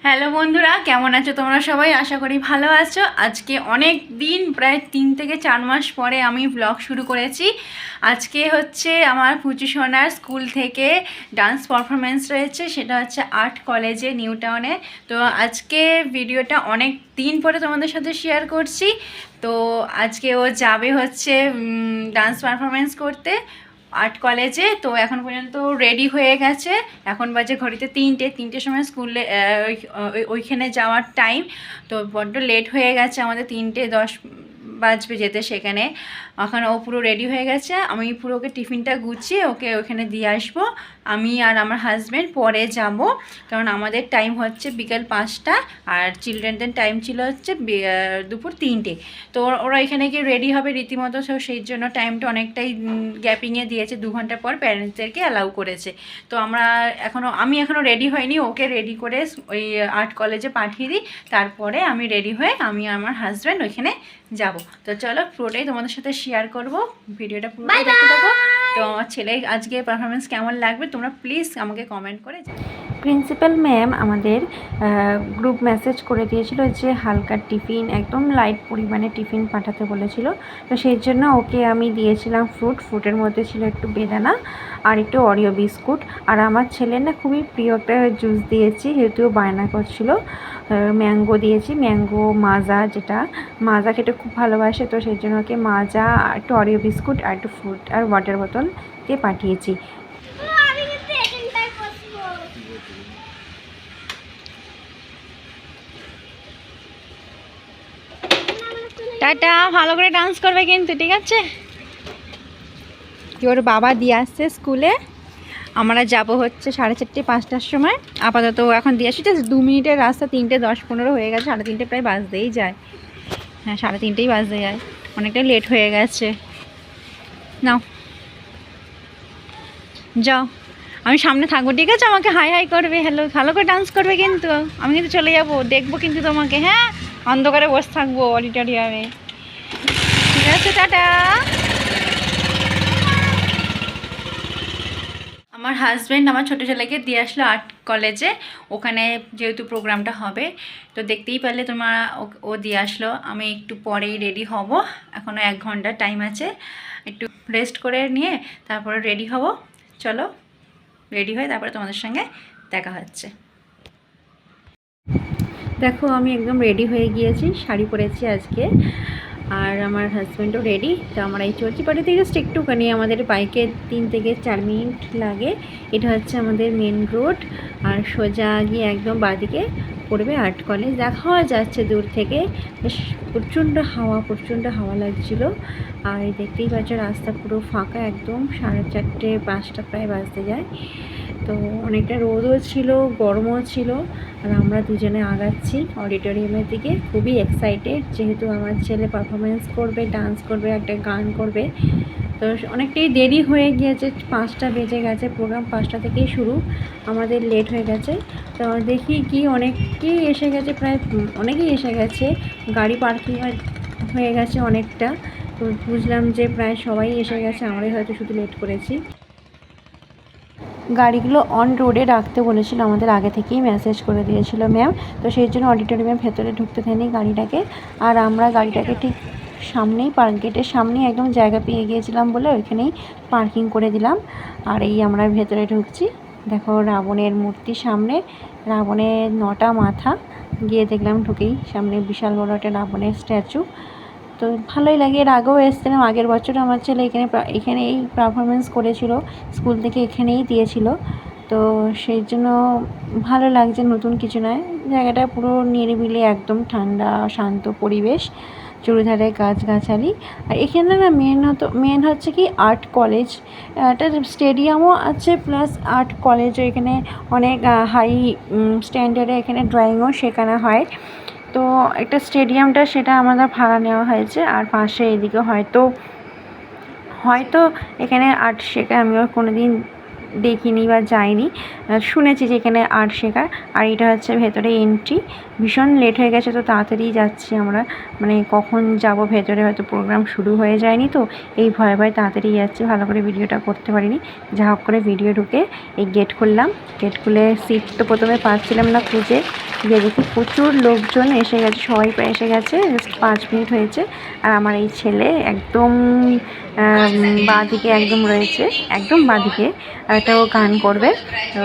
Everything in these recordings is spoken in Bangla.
হ্যালো বন্ধুরা, কেমন আছো তোমরা সবাই? আশা করি ভালো আছো। আজকে অনেক দিন, প্রায় 3 থেকে 4 মাস পরে আমি ব্লগ শুরু করেছি। আজকে হচ্ছে আমার পুচু সোনার স্কুল থেকে ডান্স পারফরমেন্স রয়েছে, সেটা হচ্ছে আর্ট কলেজে নিউ টাউনে। তো আজকে ভিডিওটা অনেক দিন পরে তোমাদের সাথে শেয়ার করছি। তো আজকে ও যাবে হচ্ছে ডান্স পারফরমেন্স করতে আর্ট কলেজে। তো এখন পর্যন্ত রেডি হয়ে গেছে। এখন বাজে ঘড়িতে তিনটের সময় স্কুলে ওইখানে যাওয়ার টাইম। তো বড্ড লেট হয়ে গেছে, আমাদের 3:10 বাজবে যেতে সেখানে। এখন ও পুরো রেডি হয়ে গেছে। আমি পুরো ওকে টিফিনটা গুছিয়ে ওকে ওখানে দিয়ে আসবো। আমি আর আমার হাজব্যান্ড পরে যাব, কারণ আমাদের টাইম হচ্ছে বিকেল 5টা আর চিলড্রেনদের টাইম ছিল হচ্ছে দুপুর 3টে। তো ওরা এখানে গিয়ে রেডি হবে রীতিমতো। সো সেই জন্য টাইমটা অনেকটাই গ্যাপিংয়ে দিয়েছে, 2 ঘন্টা পর প্যারেন্টসদেরকে অ্যালাউ করেছে। তো আমি এখনও রেডি হইনি, ওকে রেডি করে ওই আর্ট কলেজে পাঠিয়ে দিই। তারপরে আমি রেডি হয়ে আমি আমার হাজব্যান্ড ওইখানে যাব। তো চলো পুরোটাই তোমাদের সাথে শেয়ার করব, ভিডিওটা পুরোটাই দেখতে থাকো। তো আমার ছেলে আজকে পারফরমেন্স কেমন লাগবে তোমরা প্লিজ আমাকে কমেন্ট করে। প্রিন্সিপাল ম্যাম আমাদের গ্রুপ মেসেজ করে দিয়েছিল যে হালকা টিফিন, একদম লাইট পরিমাণে টিফিন পাঠাতে বলেছিল। তো সেই জন্য ওকে আমি দিয়েছিলাম ফ্রুটের মধ্যে ছিল একটু বেদানা আর একটু অরিও বিস্কুট। আর আমার ছেলের না খুবই প্রিয় একটা জুস দিয়েছি, যেহেতু বায়না করছিল। ম্যাঙ্গো দিয়েছি, ম্যাঙ্গো মাজা, যেটা মাজা খেতে খুব ভালোবাসে। তো সেই জন্য ওকে মাজা, একটু অরিও বিস্কুট আর একটু ফ্রুট আর ওয়াটার বোতল দিয়ে পাঠিয়েছি। টাটা, ভালো করে ডান্স করবে কিন্তু, ঠিক আছে? ওর বাবা দিয়ে আসছে স্কুলে, আমরা যাব হচ্ছে 4:30-5টার সময়। আপাতত এখন দিয়ে আসছি, 2 মিনিটের রাস্তা, 3:10-15 হয়ে গেছে, 3:30 প্রায় বাজতেই যায়। হ্যাঁ, 3:30 বাজতে যায়, অনেকটাই লেট হয়ে গেছে। নাও যাও, আমি সামনে থাকবো, ঠিক আছে? আমাকে হাই হাই করবে, হ্যালো, ভালো করে ডান্স করবে কিন্তু। আমি কিন্তু চলে যাবো, দেখবো কিন্তু তোমাকে। হ্যাঁ, অন্ধকারে বসে থাকবো অডিটোরিয়ামে, ঠিক আছে? টাটা। আমার হাজব্যান্ড আমার ছোটো ছেলেকে দিয়ে আসলো আর্ট কলেজে, ওখানে যেহেতু প্রোগ্রামটা হবে। তো দেখতেই পারলে তোমার, ও দিয়ে আসলো। আমি একটু পরেই রেডি হব, এখনও 1 ঘন্টা টাইম আছে। একটু রেস্ট করে নিয়ে তারপরে রেডি হব। চলো রেডি হয়ে তারপরে তোমাদের সঙ্গে দেখা হচ্ছে। দেখো, আমি একদম রেডি হয়ে গিয়েছি, শাড়ি পরেছি আজকে, আর আমার হাজব্যান্ডও রেডি। তো আমরা এই চলছি বাড়ি থেকে, জাস্ট একটুখানি আমাদের বাইকে 3 থেকে 4 মিনিট লাগে। এটা হচ্ছে আমাদের মেন রোড, আর সোজা গিয়ে একদম বাঁদিকে পড়বে আর্ট কলেজ। দেখা যাচ্ছে দূর থেকে, বেশ প্রচণ্ড হাওয়া লাগছিল। আর এই দেখতেই পাচ্ছ রাস্তা পুরো ফাঁকা, একদম 4:30-5টা প্রায় বাজতে যায়। তো অনেকটা রোদও ছিল, গরমও ছিল। আর আমরা দুজনে আগাচ্ছি অডিটোরিয়ামের দিকে, খুবই এক্সাইটেড, যেহেতু আমার ছেলে পারফরমেন্স করবে, ডান্স করবে, একটা গান করবে। তো অনেকটাই দেরি হয়ে গিয়েছে, 5টা বেজে গেছে, প্রোগ্রাম 5টা থেকেই শুরু, আমাদের লেট হয়ে গেছে। তো দেখি কি অনেকেই এসে গেছে, প্রায় অনেকেই এসে গেছে, গাড়ি পার্কিং হয়ে গেছে অনেকটা। তো বুঝলাম যে প্রায় সবাই এসে গেছে, আমরাই হয়তো শুধু লেট করেছি। গাড়িগুলো অন রোডে রাখতে বলেছিল, আমাদের আগে থেকেই মেসেজ করে দিয়েছিল ম্যাম। তো সেই জন্য অডিটোরিয়ামের ভেতরে ঢুকতে দেয়নি গাড়িটাকে। আর আমরা গাড়িটাকে ঠিক সামনেই, গেটের সামনেই একদম জায়গা পেয়ে গিয়েছিলাম বলে ওইখানেই পার্কিং করে দিলাম। আর এই আমরা ভেতরে ঢুকছি। দেখো, রাবণের মূর্তি সামনে, রাবণের 9টা মাথা। গিয়ে দেখলাম ঢুকেই সামনে বিশাল বড় একটা রাবণের স্ট্যাচু। তো ভালোই লাগে, এর আগেও এসেছিলাম, আগের বছর আমার ছেলে এখানেই পারফরমেন্স করেছিল, স্কুল থেকে এখানেই দিয়েছিল। তো সেই জন্য ভালো লাগছে, নতুন কিছু নয়। জায়গাটা পুরো নিরিবিলি, একদম ঠান্ডা শান্ত পরিবেশ, চারিধারে গাছগাছালি। আর এখানে না মেন হচ্ছে কি আর্ট কলেজ, একটা স্টেডিয়ামও আছে, প্লাস আর্ট কলেজও। এখানে অনেক হাই স্ট্যান্ডার্ডে এখানে ড্রয়িংও শেখানো হয়। তো একটা স্টেডিয়ামটা, সেটা আমাদের ভাড়া নেওয়া হয়েছে। আর পাশে এদিকে হয়তো এখানে আর্ট শেখায়, আমিও কোনো দিন দেখিনি বা যাইনি, শুনেছি যে এখানে আর্ট শেখায়। আর এটা হচ্ছে ভেতরে এন্ট্রি। ভীষণ লেট হয়ে গেছে, তো তাড়াতাড়ি যাচ্ছি আমরা, মানে কখন যাব ভেতরে, হয়তো প্রোগ্রাম শুরু হয়ে যায়নি, তো এই ভয়ে তাড়াতাড়ি যাচ্ছি, ভালো করে ভিডিওটা করতে পারিনি। যা হোক করে ভিডিও ঢুকে এই গেট খুললাম, গেট খুলে সিট তো প্রথমে পাচ্ছিলাম না খুঁজে, গিয়ে দেখি প্রচুর লোকজন এসে গেছে, সবাই প্রায় এসে গেছে, জাস্ট 5 মিনিট হয়েছে। আর আমার এই ছেলে একদম বাঁদিকে একদম রয়েছে, একদম বাঁদিকে, আর একটা ও গান করবে। তো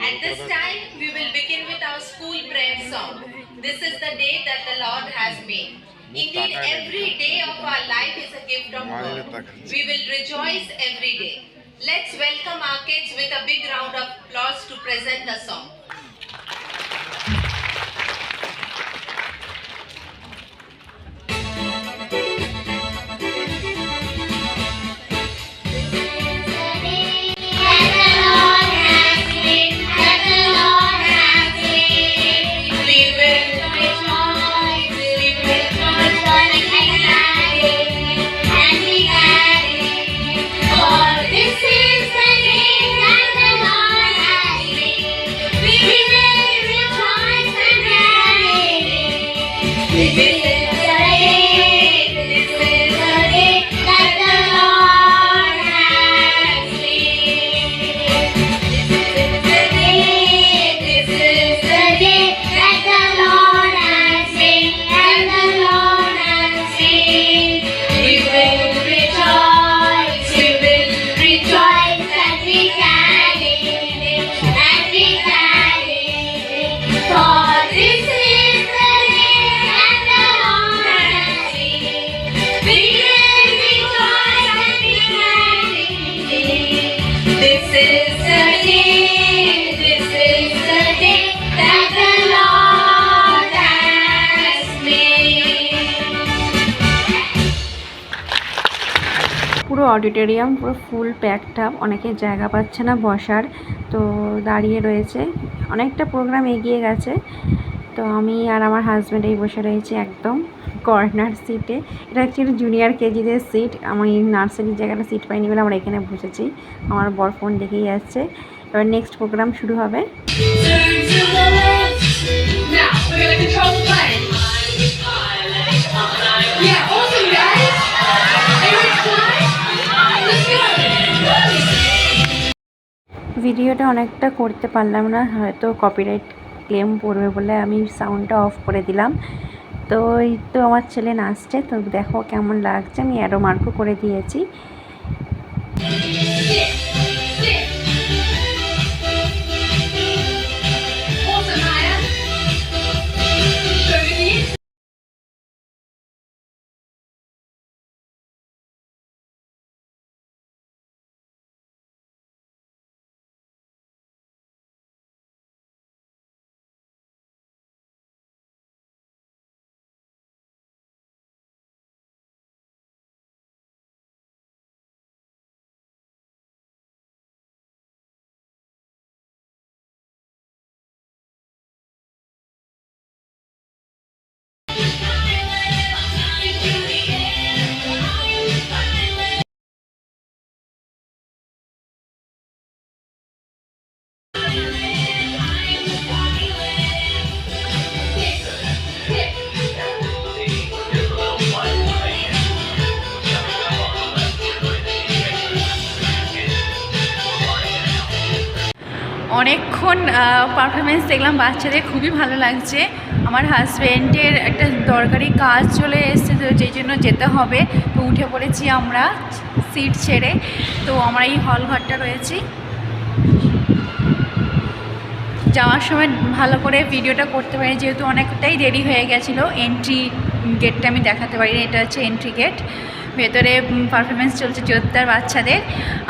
At this time, we will begin with our school prayer song. This is the day that the Lord has made. Indeed, every day of our life is a gift of God. We will rejoice every day. Let's welcome our kids with a big round of applause to present the song. পুরো অডিটোরিয়াম পুরো ফুল প্যাকড আপ, অনেকে জায়গা পাচ্ছে না বসার, তো দাঁড়িয়ে রয়েছে। অনেকটা প্রোগ্রাম এগিয়ে গেছে, তো আমি আর আমার হাজব্যান্ড এই বসে রয়েছি একদম কর্নার সিটে। এটা অ্যাকচুয়ালি জুনিয়র কেজিদের সিট, আমি নার্সারির জায়গাটা সিট পাইনি বলে আমরা এখানে বসেছি। আমার বর ফোন দেখেই যাচ্ছে। এবার নেক্সট প্রোগ্রাম শুরু হবে। ভিডিওটা অনেকটা করতে পারলাম না, হয়তো কপিরাইট ক্লেম পড়বে বলে আমি সাউন্ডটা অফ করে দিলাম। তো এই তো আমার ছেলে নাচছে, তো দেখো কেমন লাগছে। আমি অ্যারো মার্কও করে দিয়েছি। অনেকক্ষণ পারফরমেন্স দেখলাম বাচ্চাদের, খুবই ভালো লাগছে। আমার হাজব্যান্ডের একটা দরকারি কাজ চলে এসেছে, তো যেই জন্য যেতে হবে, তো উঠে পড়েছি আমরা সিট ছেড়ে। তো আমরা এই হল ঘরটা রয়েছি। যাওয়ার সময় ভালো করে ভিডিওটা করতে পারি, যেহেতু অনেকটাই দেরি হয়ে গেছিলো। এন্ট্রি গেটটা আমি দেখাতে পারিনি, এটা হচ্ছে এন্ট্রি গেট। ভেতরে পারফরমেন্স চলছে যোদ্ধার বাচ্চাদের।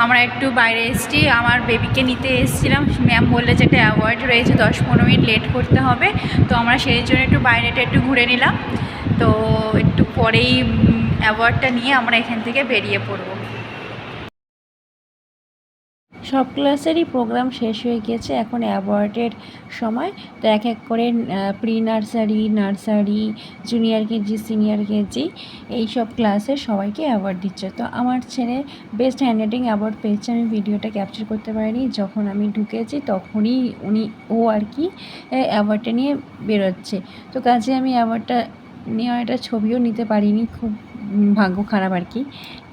আমরা একটু বাইরে এসেছি, আমার বেবিকে নিতে এসেছিলাম। ম্যাম বললে যে একটা অ্যাওয়ার্ড রয়েছে, 10-15 মিনিট লেট করতে হবে, তো আমরা সেই জন্য একটু বাইরেটা একটু ঘুরে নিলাম। তো একটু পরেই অ্যাওয়ার্ডটা নিয়ে আমরা এখান থেকে বেরিয়ে পড়ব। সব ক্লাসেরই প্রোগ্রাম শেষ হয়ে গিয়েছে, এখন অ্যাওয়ার্ডের সময়। তো এক এক করে pre nursery, nursery, junior KG, senior KG এই সব ক্লাসের সবাইকে অ্যাওয়ার্ড দিচ্ছে। তো আমার ছেলে বেস্ট হ্যান্ডরাইটিং অ্যাওয়ার্ড পেয়েছে। আমি ভিডিওটা ক্যাপচার করতে পারিনি, যখন আমি ঢুকেছি তখনই ও আর কি অ্যাওয়ার্ডটা নিয়ে বেরোচ্ছে। তো কাজে আমি অ্যাওয়ার্ডটা নেওয়ার একটা ছবিও নিতে পারিনি, খুব ভাগ্য খারাপ আর কি।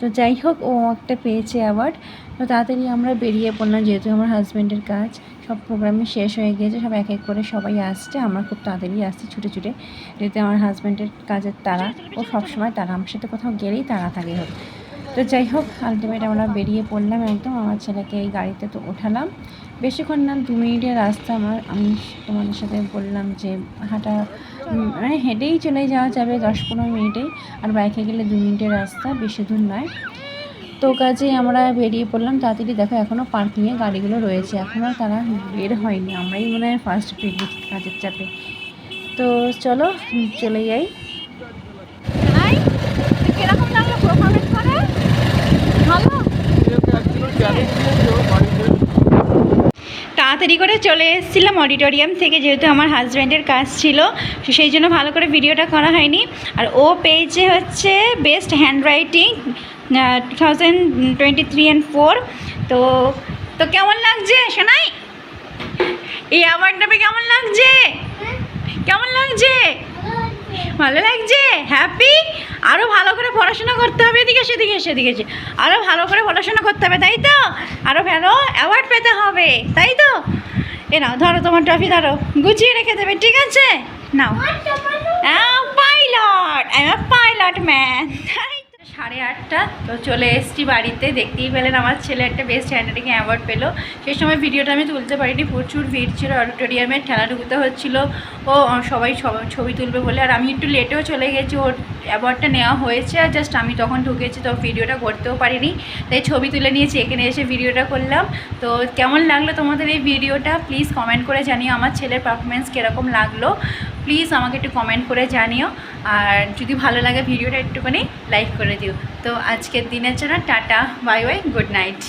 তো যাই হোক, ও একটা পেয়েছে অ্যাওয়ার্ড। তো তাড়াতাড়ি আমরা বেরিয়ে পড়লাম, যেহেতু আমার হাজব্যান্ডের কাজ সব প্রোগ্রামই শেষ হয়ে গিয়েছে, সব এক এক করে সবাই আসছে। আমরা খুব তাড়াতাড়ি আসছি ছুটে ছুটে, যেহেতু আমার হাজব্যান্ডের কাজের তাড়া, ও সবসময় তাড়া, আমার সাথে কোথাও গেলেই তাড়া থাকে হোক। তো যাই হোক, আলটিমেট আমরা বেরিয়ে পড়লাম একদম। আমার ছেলেকে এই গাড়িতে তো ওঠালাম, বেশিক্ষণ না 2 মিনিটের রাস্তা। আমি তোমাদের সাথে বললাম যে হাঁটা মানে হেঁটেই চলে যাওয়া যাবে 10-15 মিনিটেই, আর বাইকে গেলে 2 মিনিটের রাস্তা, বেশি দূর নয়। তো কাজেই আমরা বেরিয়ে পড়লাম তাড়াতাড়ি। দেখো এখনও পার্কিংয়ে গাড়িগুলো রয়েছে, এখনও তারা বের হয়নি, আমরাই মনে হয় ফার্স্ট বেরিয়ে কাজের চাপে। তো চলো চলে যাই। কিরকম লাগলো পারফরমেন্স করে? ভালো। তাড়াতাড়ি করে চলে এসেছিলাম অডিটোরিয়াম থেকে, যেহেতু আমার হাজব্যান্ডের কাজ ছিল, সেই জন্য ভালো করে ভিডিওটা করা হয়নি। আর ও পেয়েছে হচ্ছে বেস্ট হ্যান্ড রাইটিং 2023 and 4। তো তো কেমন লাগছে শোনাই, এই অ্যাওয়ার্ডটা পেয়ে কেমন লাগছে? কেমন লাগছে? ভালো লাগছে? হ্যাপি? আরও ভালো করে পড়াশোনা করতে হবে, এদিকে সেদিকে সেদিকে আরও ভালো করে পড়াশোনা করতে হবে, তাই তো? আরও ভালো অ্যাওয়ার্ড পেতে হবে, তাই তো? এ নাও, ধরো তোমার ট্রফি, ধরো, গুছিয়ে রেখে দেবে, ঠিক আছে? নাও। Pilot, I am pilot man. 8:30, তো চলে এসেছি বাড়িতে। দেখতেই পেলেন আমার ছেলে একটা বেস্ট হ্যান্ডরাইটিং অ্যাওয়ার্ড পেলো। সেই সময় ভিডিওটা আমি তুলতে পারিনি, প্রচুর ভিড় ছিল অডিটোরিয়ামে, ঠেলা ঢুকতে হচ্ছিলো, ও সবাই ছবি তুলবে বলে। আর আমি একটু লেটেও চলে গেছি, ওর অ্যাওয়ার্ডটা নেওয়া হয়েছে, আর জাস্ট আমি তখন ঢুকেছি, তো ভিডিওটা করতেও পারিনি, তাই ছবি তুলে নিয়েছি, এখানে এসে ভিডিওটা করলাম। তো কেমন লাগলো তোমাদের এই ভিডিওটা প্লিজ কমেন্ট করে জানিও, আমার ছেলের পারফরমেন্স কীরকম লাগলো প্লিজ আমাকে একটু কমেন্ট করে জানিও। আর যদি ভালো লাগে ভিডিওটা একটুখানি লাইক করে দিও। তো আজকের দিনের জন্য tata, bye bye, good night.